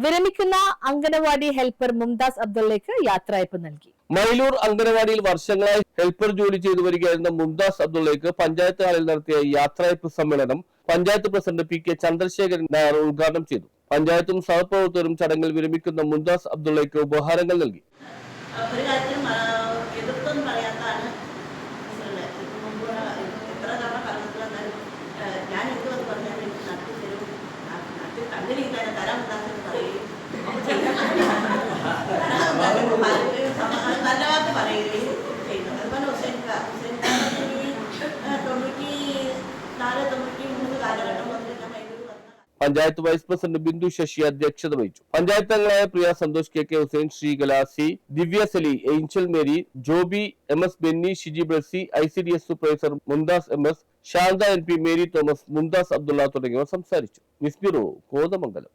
വിരമിക്കുന്ന അംഗനവാടി ഹെൽപ്പർ മുംതാസ് അബ്ദുള്ളയ്ക്ക് യാത്രയയപ്പ് നൽകി. മൈലൂർ അംഗനവാടിയിൽ വർഷങ്ങളായി ഹെൽപ്പർ ജോലി ചെയ്തു വരികയായിരുന്ന മുംതാസ് അബ്ദുള്ളയ്ക്ക് പഞ്ചായത്ത് ഹാളിൽ നടത്തിയ യാത്രയയപ്പ് സമ്മേളനം panchayat president P K Chandrasekharan Nair ഉദ്ഘാടനം ചെയ്തു. പഞ്ചായത്തും സഹപ്രവർത്തകരും ചടങ്ങിൽ വിരമിക്കുന്ന മുംതാസ് അബ്ദുള്ളയ്ക്ക് ഉപഹാരങ്ങൾ നൽകി. പഞ്ചായത്ത് വൈസ് പ്രസിഡന്റ് ബിന്ദു ശശി അധ്യക്ഷത വഹിച്ചു. പഞ്ചായത്ത് അംഗങ്ങളായ Priya Santhosh, K K Hussain, Sreekala C, Divya Sali, Angel Mary, Joby M S, Benny, Shiji Blessy, ICDS supervisor Mumtaz MS, Shantha MP, Mary Thomas, Mumtaz Abdulla തുടങ്ങിയവർ സംസാരിച്ചു. News bureau, Kothamangalam.